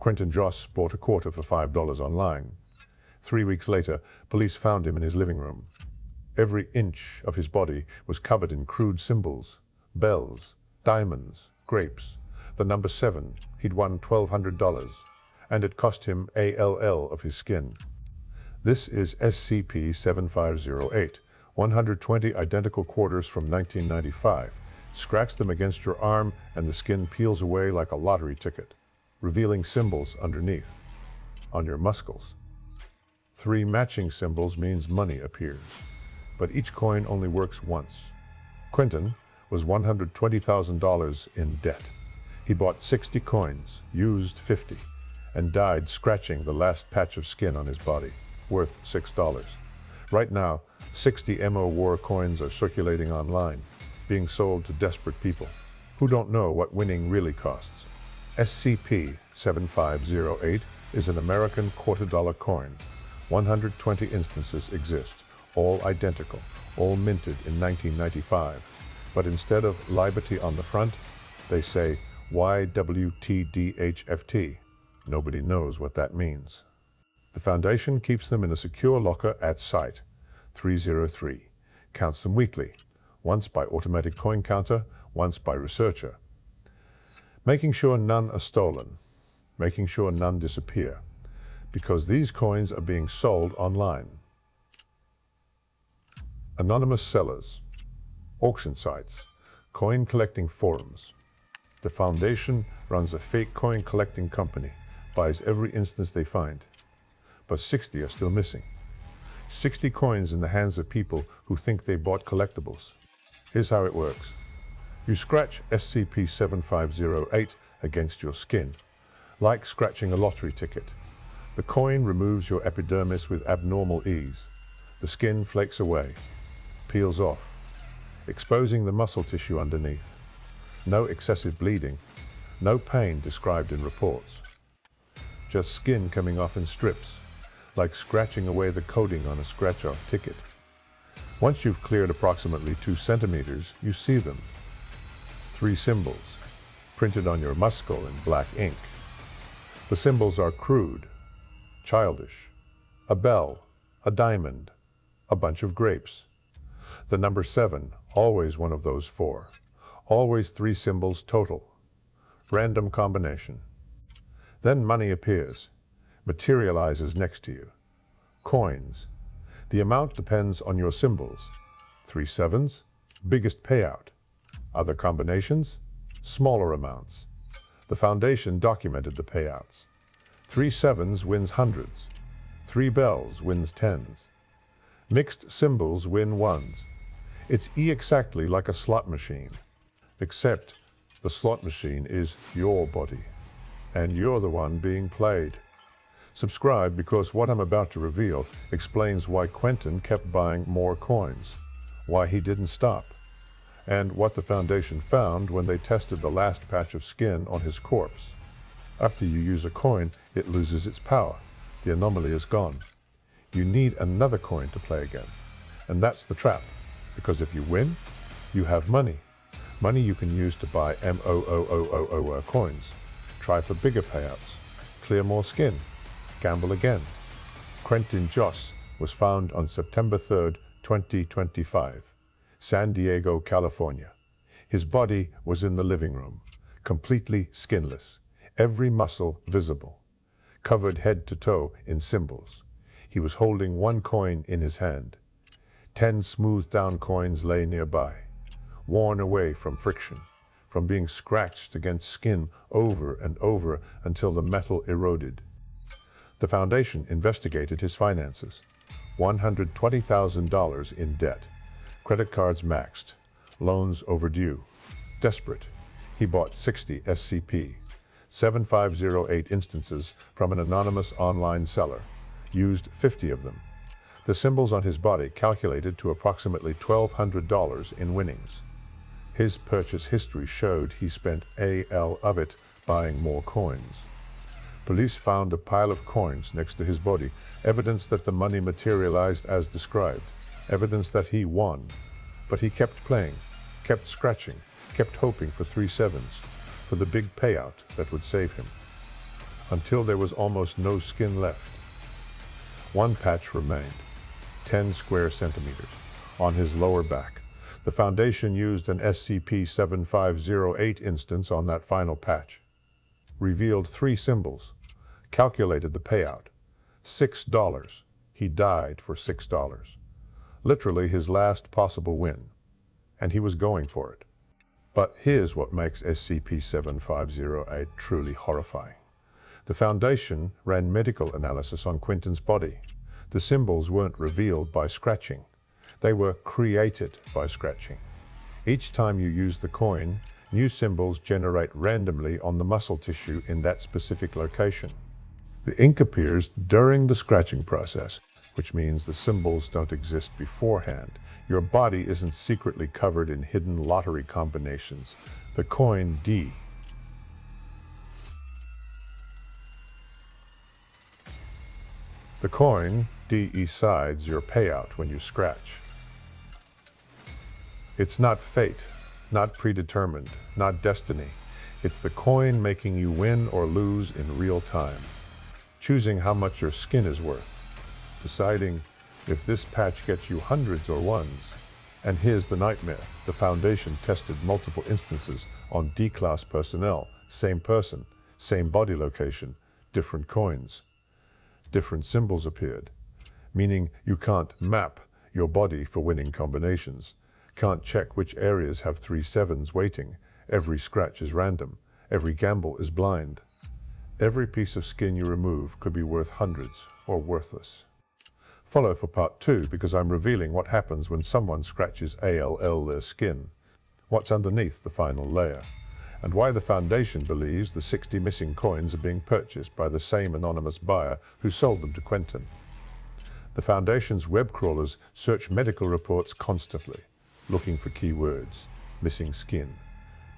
Quentin Joss bought a quarter for $5 online. 3 weeks later, police found him in his living room. Every inch of his body was covered in crude symbols, bells, diamonds, grapes. The number 7, he'd won $1,200, and it cost him ALL of his skin. This is SCP-7508, 120 identical quarters from 1995. Scratch them against your arm and the skin peels away like a lottery ticket, revealing symbols underneath, on your muscles. 3 matching symbols means money appears, but each coin only works once. Quentin was $120,000 in debt. He bought 60 coins, used 50, and died scratching the last patch of skin on his body, worth $6. Right now, 60 MO War coins are circulating online, being sold to desperate people who don't know what winning really costs. SCP-7508 is an American $quarter coin. 120 instances exist, all identical, all minted in 1995. But instead of Liberty on the front, they say YWTDHFT. Nobody knows what that means. The Foundation keeps them in a secure locker at Site 303, counts them weekly, once by automatic coin counter, once by researcher, making sure none are stolen, making sure none disappear, because these coins are being sold online. Anonymous sellers, auction sites, coin collecting forums. The Foundation runs a fake coin collecting company, buys every instance they find, but 60 are still missing. 60 coins in the hands of people who think they bought collectibles. Here's how it works. You scratch SCP-7508 against your skin, like scratching a lottery ticket. The coin removes your epidermis with abnormal ease. The skin flakes away, peels off, exposing the muscle tissue underneath. No excessive bleeding, no pain described in reports. Just skin coming off in strips, like scratching away the coating on a scratch-off ticket. Once you've cleared approximately 2 centimeters, you see them. 3 symbols, printed on your muscle in black ink. The symbols are crude, childish, a bell, a diamond, a bunch of grapes. The number 7, always one of those 4. Always 3 symbols total. Random combination. Then money appears, materializes next to you. Coins. The amount depends on your symbols. 3 sevens, biggest payout. Other combinations, smaller amounts. The Foundation documented the payouts. 3 sevens wins hundreds. 3 bells wins tens. Mixed symbols win ones. It's exactly like a slot machine, except the slot machine is your body, and you're the one being played. Subscribe, because what I'm about to reveal explains why Quentin kept buying more coins, why he didn't stop, and what the Foundation found when they tested the last patch of skin on his corpse. After you use a coin, it loses its power. The anomaly is gone. You need another coin to play again. And that's the trap, because if you win, you have money. Money you can use to buy MOOOOO coins. Try for bigger payouts. Clear more skin. Gamble again. Quentin Joss was found on September 3, 2025, San Diego, California. His body was in the living room, completely skinless, every muscle visible, covered head to toe in symbols. He was holding 1 coin in his hand. 10 smoothed down coins lay nearby, worn away from friction, from being scratched against skin over and over until the metal eroded. The Foundation investigated his finances. $120,000 in debt, credit cards maxed, loans overdue. Desperate, he bought 60 SCP-7508 instances from an anonymous online seller, used 50 of them. The symbols on his body calculated to approximately $1,200 in winnings. His purchase history showed he spent AL of it buying more coins. Police found a pile of coins next to his body, evidence that the money materialized as described, evidence that he won. But he kept playing, kept scratching, kept hoping for 3 sevens, for the big payout that would save him. until there was almost no skin left. One patch remained, 10 square centimeters, on his lower back. The Foundation used an SCP-7508 instance on that final patch, revealed 3 symbols, calculated the payout, $6. He died for $6. Literally his last possible win, and he was going for it. But here's what makes SCP-7508 truly horrifying. The Foundation ran medical analysis on Quentin's body. The symbols weren't revealed by scratching. They were created by scratching. Each time you use the coin, new symbols generate randomly on the muscle tissue in that specific location. The ink appears during the scratching process, which means the symbols don't exist beforehand. Your body isn't secretly covered in hidden lottery combinations. The coin D. The coin D decides your payout when you scratch. It's not fate, not predetermined, not destiny. It's the coin making you win or lose in real time, choosing how much your skin is worth, deciding if this patch gets you hundreds or ones. And here's the nightmare. The Foundation tested multiple instances on D-class personnel, same person, same body location, different coins. Different symbols appeared, meaning you can't map your body for winning combinations, can't check which areas have 3 sevens waiting. Every scratch is random, every gamble is blind. Every piece of skin you remove could be worth hundreds or worthless. Follow for part 2 because I'm revealing what happens when someone scratches ALL their skin, what's underneath the final layer, and why the Foundation believes the 60 missing coins are being purchased by the same anonymous buyer who sold them to Quentin. The Foundation's web crawlers search medical reports constantly, looking for keywords, missing skin,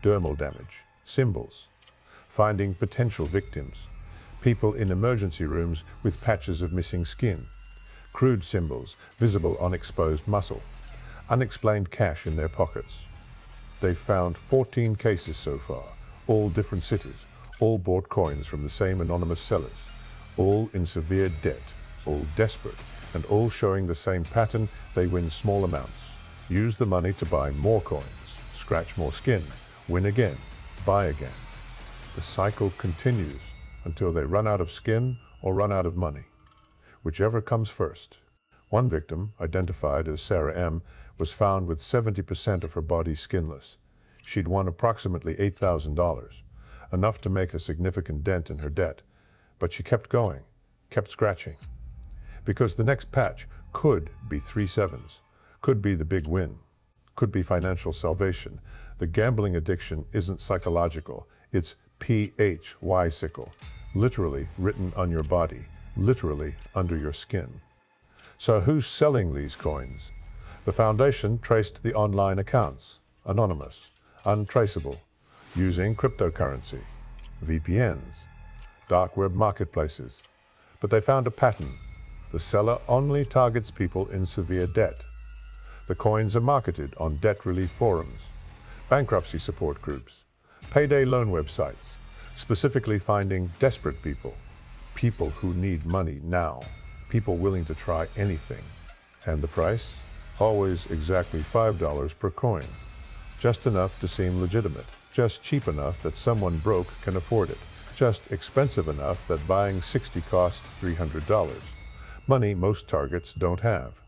dermal damage, symbols, finding potential victims, people in emergency rooms with patches of missing skin, crude symbols visible on exposed muscle, unexplained cash in their pockets. They've found 14 cases so far, all different cities, all bought coins from the same anonymous sellers, all in severe debt, all desperate, and all showing the same pattern. They win small amounts, use the money to buy more coins, scratch more skin, win again, buy again. The cycle continues until they run out of skin or run out of money, whichever comes first. One victim, identified as Sarah M., was found with 70% of her body skinless. She'd won approximately $8,000, enough to make a significant dent in her debt. But she kept going, kept scratching. Because the next patch could be 3 sevens, could be the big win, could be financial salvation. The gambling addiction isn't psychological, it's PHY-sical, literally written on your body, literally under your skin. So who's selling these coins? The Foundation traced the online accounts, anonymous, untraceable, using cryptocurrency, VPNs, dark web marketplaces. But they found a pattern. The seller only targets people in severe debt. The coins are marketed on debt relief forums, bankruptcy support groups, payday loan websites, specifically finding desperate people, people who need money now, people willing to try anything. And the price? Always exactly $5 per coin. Just enough to seem legitimate, just cheap enough that someone broke can afford it, just expensive enough that buying 60 costs $300. Money most targets don't have.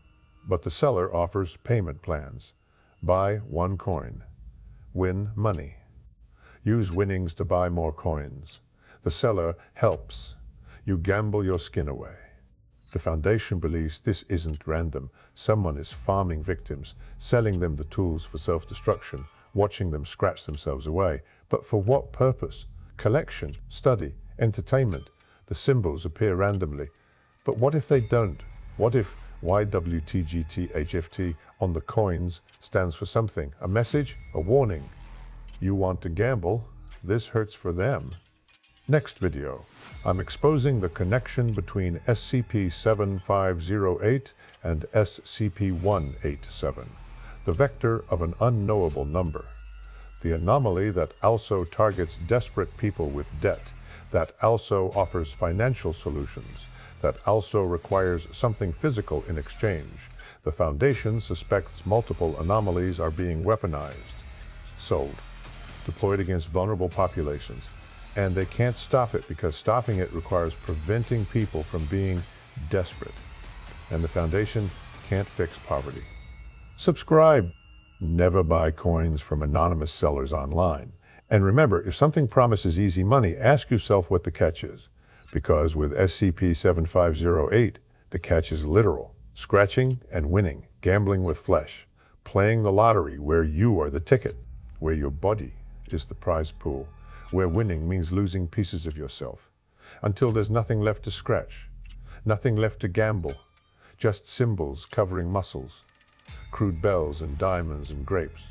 But the seller offers payment plans. Buy 1 coin. Win money. Use winnings to buy more coins. The seller helps. You gamble your skin away. The Foundation believes this isn't random. Someone is farming victims, selling them the tools for self-destruction, watching them scratch themselves away. But for what purpose? Collection, study, entertainment. The symbols appear randomly. But what if they don't? What if YWTGTHFT on the coins stands for something? A message? A warning? You want to gamble? This hurts for them. Next video, I'm exposing the connection between SCP-7508 and SCP-187, the vector of an unknowable number, the anomaly that also targets desperate people with debt, that also offers financial solutions, that also requires something physical in exchange. The Foundation suspects multiple anomalies are being weaponized, sold, deployed against vulnerable populations, and they can't stop it because stopping it requires preventing people from being desperate. And the Foundation can't fix poverty. Subscribe. Never buy coins from anonymous sellers online. And remember, if something promises easy money, ask yourself what the catch is. Because with SCP-7508, the catch is literal. Scratching and winning, gambling with flesh, playing the lottery where you are the ticket, where your body is the prize pool, where winning means losing pieces of yourself, until there's nothing left to scratch, nothing left to gamble, just symbols covering muscles, crude bells and diamonds and grapes,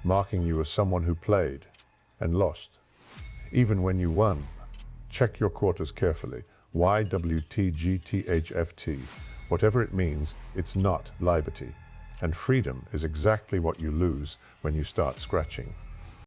marking you as someone who played and lost. Even when you won, check your quarters carefully. YWTGTHFT. Whatever it means, it's not liberty. And freedom is exactly what you lose when you start scratching.